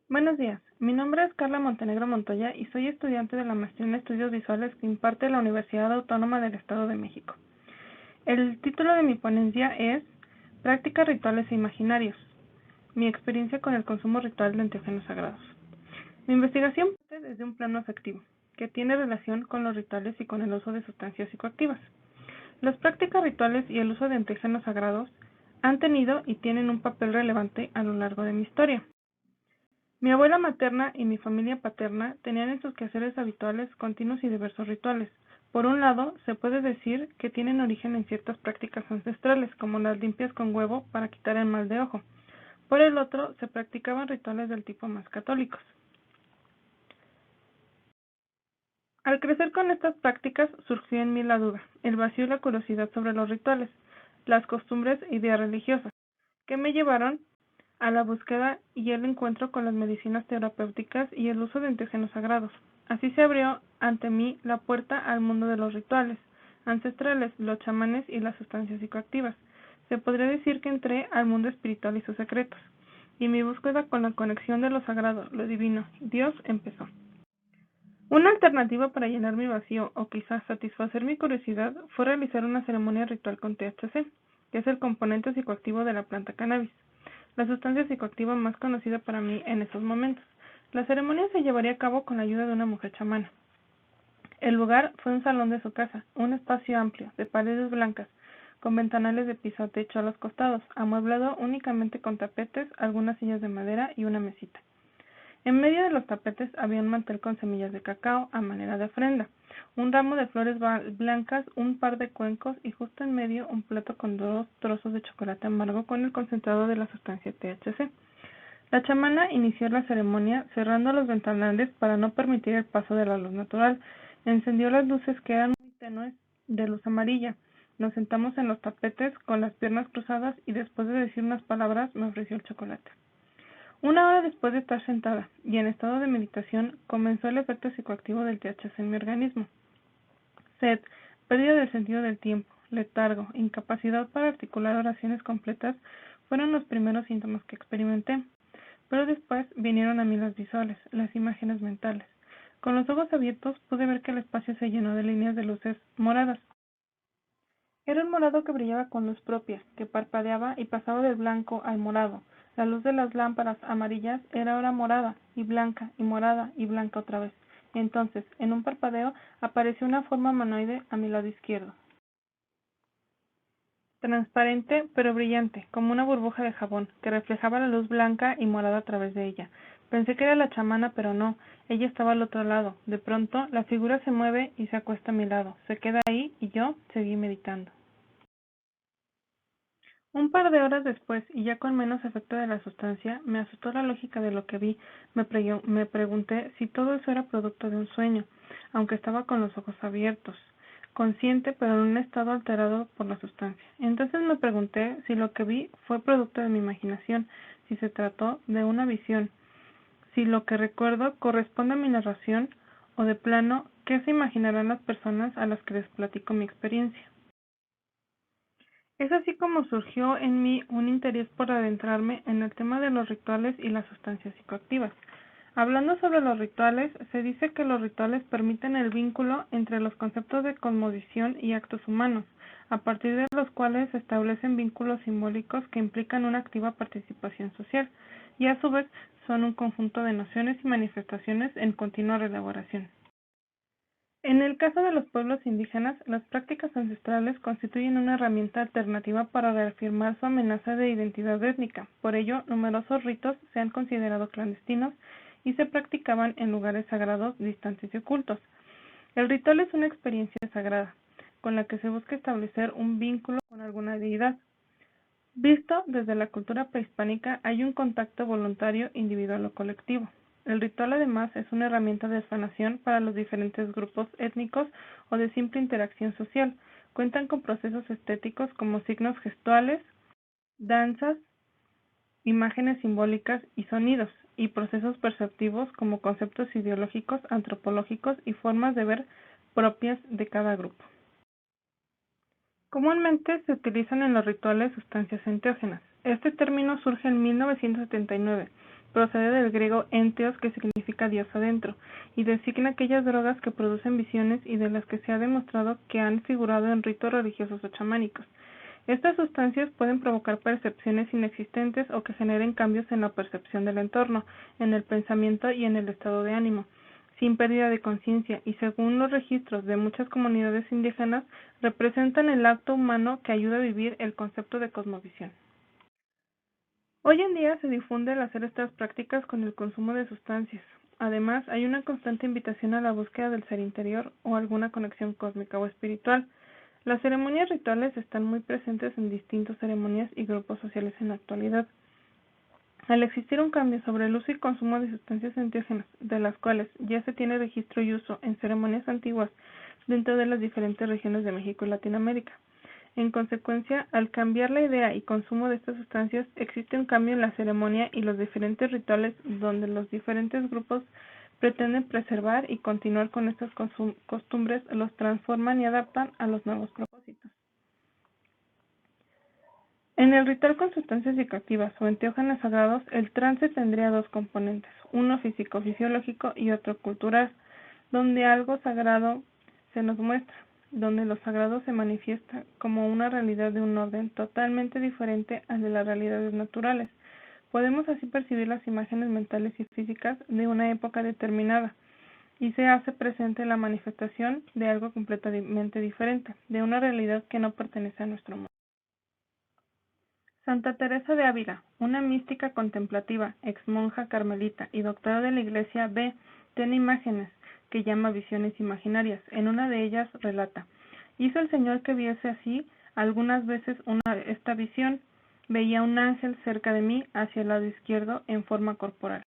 Buenos días, mi nombre es Carla Montenegro Montoya y soy estudiante de la Maestría en Estudios Visuales que imparte la Universidad Autónoma del Estado de México. El título de mi ponencia es Prácticas rituales e imaginarios, mi experiencia con el consumo ritual de enteógenos sagrados. Mi investigación parte desde un plano afectivo, que tiene relación con los rituales y con el uso de sustancias psicoactivas. Las prácticas rituales y el uso de enteógenos sagrados han tenido y tienen un papel relevante a lo largo de mi historia. Mi abuela materna y mi familia paterna tenían en sus quehaceres habituales continuos y diversos rituales. Por un lado, se puede decir que tienen origen en ciertas prácticas ancestrales, como las limpias con huevo para quitar el mal de ojo. Por el otro, se practicaban rituales del tipo más católicos. Al crecer con estas prácticas, surgió en mí la duda, el vacío y la curiosidad sobre los rituales, las costumbres e ideas religiosas, que me llevaron a la búsqueda y el encuentro con las medicinas terapéuticas y el uso de enteógenos sagrados. Así se abrió ante mí la puerta al mundo de los rituales ancestrales, los chamanes y las sustancias psicoactivas. Se podría decir que entré al mundo espiritual y sus secretos, y mi búsqueda con la conexión de lo sagrado, lo divino, Dios empezó. Una alternativa para llenar mi vacío o quizás satisfacer mi curiosidad fue realizar una ceremonia ritual con THC, que es el componente psicoactivo de la planta cannabis, la sustancia psicoactiva más conocida para mí en estos momentos. La ceremonia se llevaría a cabo con la ayuda de una mujer chamana. El lugar fue un salón de su casa, un espacio amplio, de paredes blancas, con ventanales de piso a techo a los costados, amueblado únicamente con tapetes, algunas sillas de madera y una mesita. En medio de los tapetes había un mantel con semillas de cacao a manera de ofrenda, un ramo de flores blancas, un par de cuencos y justo en medio un plato con 2 trozos de chocolate amargo con el concentrado de la sustancia THC. La chamana inició la ceremonia cerrando los ventanales para no permitir el paso de la luz natural. Encendió las luces que eran muy tenues de luz amarilla. Nos sentamos en los tapetes con las piernas cruzadas y después de decir unas palabras me ofreció el chocolate. Una hora después de estar sentada y en estado de meditación, comenzó el efecto psicoactivo del THC en mi organismo. Sed, pérdida del sentido del tiempo, letargo, incapacidad para articular oraciones completas fueron los primeros síntomas que experimenté. Pero después vinieron a mí las visuales, las imágenes mentales. Con los ojos abiertos pude ver que el espacio se llenó de líneas de luces moradas. Era un morado que brillaba con luz propia, que parpadeaba y pasaba del blanco al morado. La luz de las lámparas amarillas era ahora morada y morada y blanca otra vez. Entonces, en un parpadeo, apareció una forma humanoide a mi lado izquierdo. Transparente, pero brillante, como una burbuja de jabón, que reflejaba la luz blanca y morada a través de ella. Pensé que era la chamana, pero no. Ella estaba al otro lado. De pronto, la figura se mueve y se acuesta a mi lado. Se queda ahí y yo seguí meditando. Un par de horas después, y ya con menos efecto de la sustancia, me asustó la lógica de lo que vi. Me pregunté si todo eso era producto de un sueño, aunque estaba con los ojos abiertos, consciente pero en un estado alterado por la sustancia. Entonces me pregunté si lo que vi fue producto de mi imaginación, si se trató de una visión, si lo que recuerdo corresponde a mi narración o de plano, ¿qué se imaginarán las personas a las que les platico mi experiencia? Es así como surgió en mí un interés por adentrarme en el tema de los rituales y las sustancias psicoactivas. Hablando sobre los rituales, se dice que los rituales permiten el vínculo entre los conceptos de cosmovisión y actos humanos, a partir de los cuales se establecen vínculos simbólicos que implican una activa participación social, y a su vez son un conjunto de nociones y manifestaciones en continua reelaboración. En el caso de los pueblos indígenas, las prácticas ancestrales constituyen una herramienta alternativa para reafirmar su amenaza de identidad étnica. Por ello, numerosos ritos se han considerado clandestinos y se practicaban en lugares sagrados, distantes y ocultos. El ritual es una experiencia sagrada, con la que se busca establecer un vínculo con alguna deidad. Visto desde la cultura prehispánica, hay un contacto voluntario, individual o colectivo. El ritual además es una herramienta de sanación para los diferentes grupos étnicos o de simple interacción social. Cuentan con procesos estéticos como signos gestuales, danzas, imágenes simbólicas y sonidos, y procesos perceptivos como conceptos ideológicos, antropológicos y formas de ver propias de cada grupo. Comúnmente se utilizan en los rituales sustancias enteógenas. Este término surge en 1979, procede del griego enteos, que significa Dios adentro, y designa aquellas drogas que producen visiones y de las que se ha demostrado que han figurado en ritos religiosos o chamánicos. Estas sustancias pueden provocar percepciones inexistentes o que generen cambios en la percepción del entorno, en el pensamiento y en el estado de ánimo, sin pérdida de conciencia, y según los registros de muchas comunidades indígenas, representan el acto humano que ayuda a vivir el concepto de cosmovisión. Hoy en día se difunde el hacer estas prácticas con el consumo de sustancias. Además, hay una constante invitación a la búsqueda del ser interior o alguna conexión cósmica o espiritual. Las ceremonias rituales están muy presentes en distintas ceremonias y grupos sociales en la actualidad. Al existir un cambio sobre el uso y consumo de sustancias enteógenas, de las cuales ya se tiene registro y uso en ceremonias antiguas dentro de las diferentes regiones de México y Latinoamérica. En consecuencia, al cambiar la idea y consumo de estas sustancias, existe un cambio en la ceremonia y los diferentes rituales donde los diferentes grupos pretenden preservar y continuar con estas costumbres, los transforman y adaptan a los nuevos propósitos. En el ritual con sustancias psicoactivas o enteógenos sagrados, el trance tendría dos componentes, uno físico-fisiológico y otro cultural, donde algo sagrado se nos muestra, donde lo sagrado se manifiesta como una realidad de un orden totalmente diferente al de las realidades naturales. Podemos así percibir las imágenes mentales y físicas de una época determinada, y se hace presente la manifestación de algo completamente diferente, de una realidad que no pertenece a nuestro mundo. Santa Teresa de Ávila, una mística contemplativa, exmonja carmelita y doctora de la Iglesia B, tiene imágenes que llama visiones imaginarias. En una de ellas relata: hizo el Señor que viese así algunas veces esta visión. Veía un ángel cerca de mí, hacia el lado izquierdo, en forma corporal.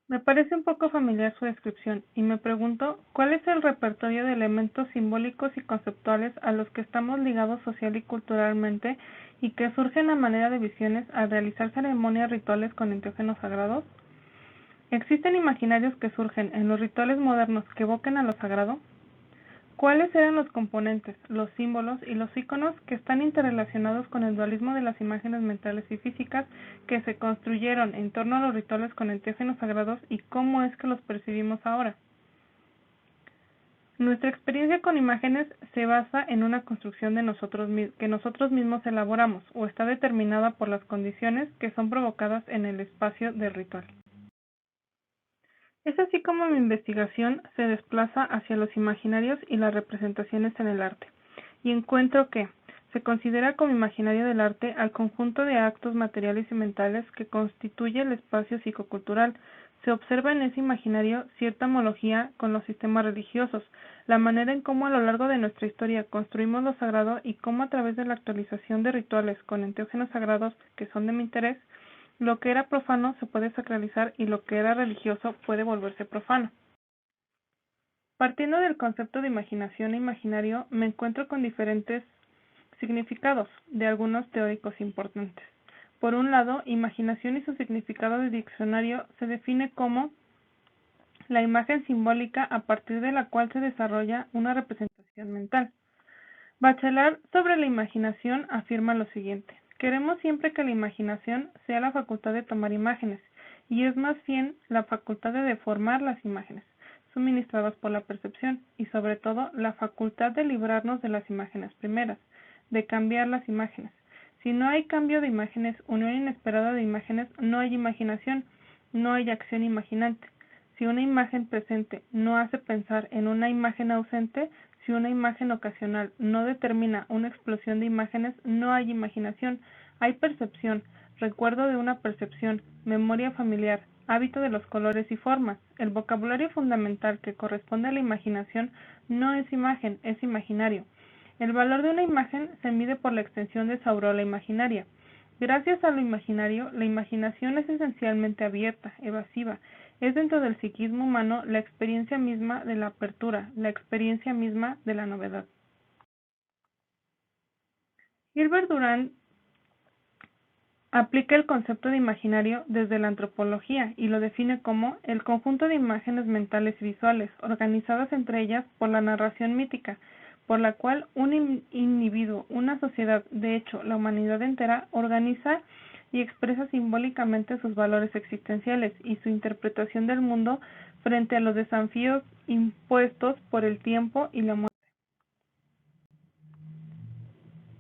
Me parece un poco familiar su descripción, y me pregunto cuál es el repertorio de elementos simbólicos y conceptuales a los que estamos ligados social y culturalmente y que surgen a manera de visiones al realizar ceremonias rituales con enteógenos sagrados. ¿Existen imaginarios que surgen en los rituales modernos que evoquen a lo sagrado? ¿Cuáles eran los componentes, los símbolos y los íconos que están interrelacionados con el dualismo de las imágenes mentales y físicas que se construyeron en torno a los rituales con enteógenos sagrados y cómo es que los percibimos ahora? Nuestra experiencia con imágenes se basa en una construcción que nosotros mismos elaboramos o está determinada por las condiciones que son provocadas en el espacio del ritual. Es así como mi investigación se desplaza hacia los imaginarios y las representaciones en el arte, y encuentro que se considera como imaginario del arte al conjunto de actos materiales y mentales que constituye el espacio psicocultural. Se observa en ese imaginario cierta homología con los sistemas religiosos, la manera en cómo a lo largo de nuestra historia construimos lo sagrado y cómo a través de la actualización de rituales con enteógenos sagrados que son de mi interés, lo que era profano se puede sacralizar y lo que era religioso puede volverse profano. Partiendo del concepto de imaginación e imaginario, me encuentro con diferentes significados de algunos teóricos importantes. Por un lado, imaginación y su significado de diccionario se define como la imagen simbólica a partir de la cual se desarrolla una representación mental. Bachelard sobre la imaginación afirma lo siguiente: queremos siempre que la imaginación sea la facultad de tomar imágenes, y es más bien la facultad de deformar las imágenes, suministradas por la percepción, y sobre todo la facultad de librarnos de las imágenes primeras, de cambiar las imágenes. Si no hay cambio de imágenes, unión inesperada de imágenes, no hay imaginación, no hay acción imaginante. Si una imagen presente no hace pensar en una imagen ausente, si una imagen ocasional no determina una explosión de imágenes, no hay imaginación, hay percepción, recuerdo de una percepción, memoria familiar, hábito de los colores y formas. El vocabulario fundamental que corresponde a la imaginación no es imagen, es imaginario. El valor de una imagen se mide por la extensión de su aureola imaginaria. Gracias a lo imaginario, la imaginación es esencialmente abierta, evasiva. Es dentro del psiquismo humano la experiencia misma de la apertura, la experiencia misma de la novedad. Gilbert Durand aplica el concepto de imaginario desde la antropología y lo define como el conjunto de imágenes mentales y visuales, organizadas entre ellas por la narración mítica, por la cual un individuo, una sociedad, de hecho la humanidad entera, organiza y expresa simbólicamente sus valores existenciales y su interpretación del mundo frente a los desafíos impuestos por el tiempo y la muerte.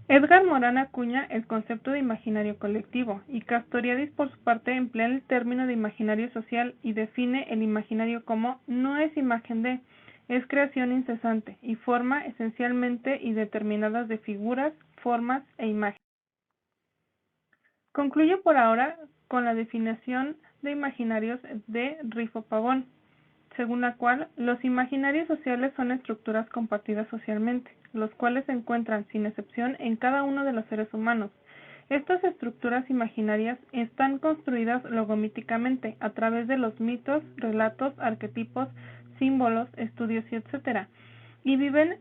Edgar Morán acuña el concepto de imaginario colectivo, y Castoriadis por su parte emplea el término de imaginario social y define el imaginario como "no es imagen de, es creación incesante y forma esencialmente y determinadas de figuras, formas e imágenes". Concluyo por ahora con la definición de imaginarios de Rifo Pavón, según la cual los imaginarios sociales son estructuras compartidas socialmente, los cuales se encuentran sin excepción en cada uno de los seres humanos. Estas estructuras imaginarias están construidas logomíticamente a través de los mitos, relatos, arquetipos, símbolos, estudios y etc. y viven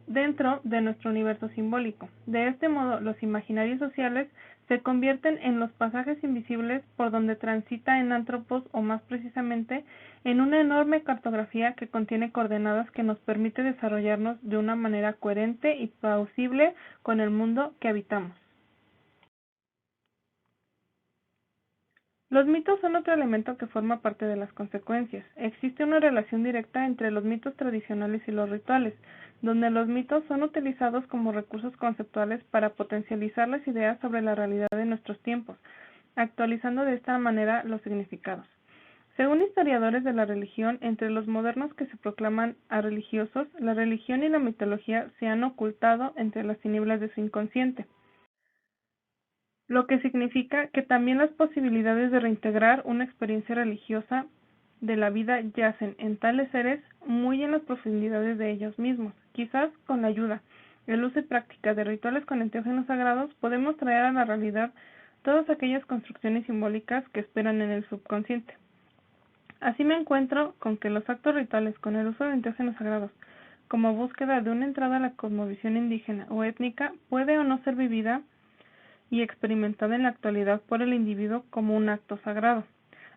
dentro de nuestro universo simbólico. De este modo, los imaginarios sociales se convierten en los pasajes invisibles por donde transita en Antropos, o más precisamente, en una enorme cartografía que contiene coordenadas que nos permite desarrollarnos de una manera coherente y plausible con el mundo que habitamos. Los mitos son otro elemento que forma parte de las consecuencias. Existe una relación directa entre los mitos tradicionales y los rituales, donde los mitos son utilizados como recursos conceptuales para potencializar las ideas sobre la realidad de nuestros tiempos, actualizando de esta manera los significados. Según historiadores de la religión, entre los modernos que se proclaman a religiosos, la religión y la mitología se han ocultado entre las tinieblas de su inconsciente, lo que significa que también las posibilidades de reintegrar una experiencia religiosa de la vida yacen en tales seres muy en las profundidades de ellos mismos. Quizás con la ayuda, el uso y práctica de rituales con enteógenos sagrados podemos traer a la realidad todas aquellas construcciones simbólicas que esperan en el subconsciente. Así me encuentro con que los actos rituales con el uso de enteógenos sagrados como búsqueda de una entrada a la cosmovisión indígena o étnica puede o no ser vivida y experimentada en la actualidad por el individuo como un acto sagrado.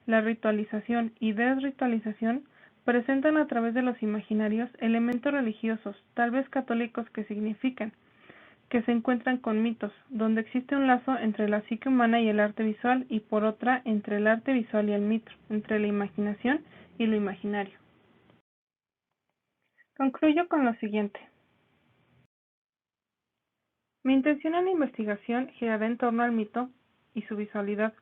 La ritualización y desritualización presentan a través de los imaginarios elementos religiosos, tal vez católicos, que significan que se encuentran con mitos, donde existe un lazo entre la psique humana y el arte visual, y por otra entre el arte visual y el mito, entre la imaginación y lo imaginario. Concluyo con lo siguiente. Mi intención en la investigación girará en torno al mito y su visualidad,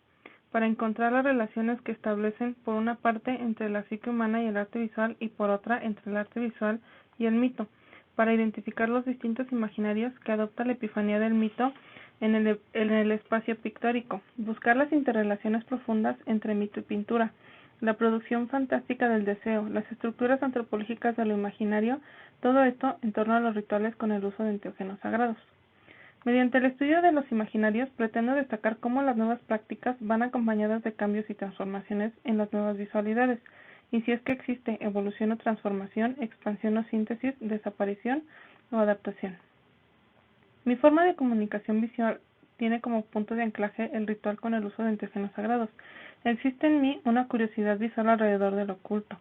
para encontrar las relaciones que establecen por una parte entre la psique humana y el arte visual y por otra entre el arte visual y el mito, para identificar los distintos imaginarios que adopta la epifanía del mito en el espacio pictórico, buscar las interrelaciones profundas entre mito y pintura, la producción fantástica del deseo, las estructuras antropológicas de lo imaginario, todo esto en torno a los rituales con el uso de enteógenos sagrados. Mediante el estudio de los imaginarios, pretendo destacar cómo las nuevas prácticas van acompañadas de cambios y transformaciones en las nuevas visualidades, y si es que existe evolución o transformación, expansión o síntesis, desaparición o adaptación. Mi forma de comunicación visual tiene como punto de anclaje el ritual con el uso de enteógenos sagrados. Existe en mí una curiosidad visual alrededor del oculto,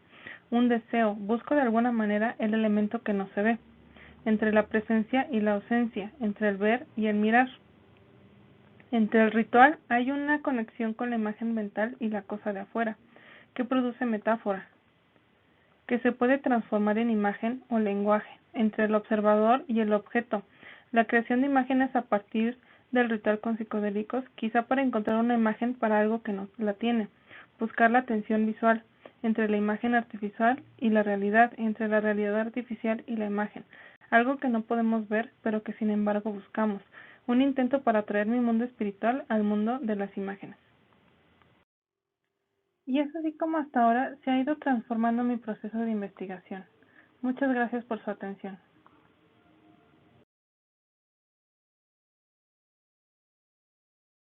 un deseo, busco de alguna manera el elemento que no se ve, entre la presencia y la ausencia, entre el ver y el mirar. Entre el ritual hay una conexión con la imagen mental y la cosa de afuera, que produce metáfora, que se puede transformar en imagen o lenguaje, entre el observador y el objeto. La creación de imágenes a partir del ritual con psicodélicos, quizá para encontrar una imagen para algo que no la tiene. Buscar la tensión visual entre la imagen artificial y la realidad, entre la realidad artificial y la imagen. Algo que no podemos ver, pero que sin embargo buscamos. Un intento para traer mi mundo espiritual al mundo de las imágenes. Y es así como hasta ahora se ha ido transformando mi proceso de investigación. Muchas gracias por su atención.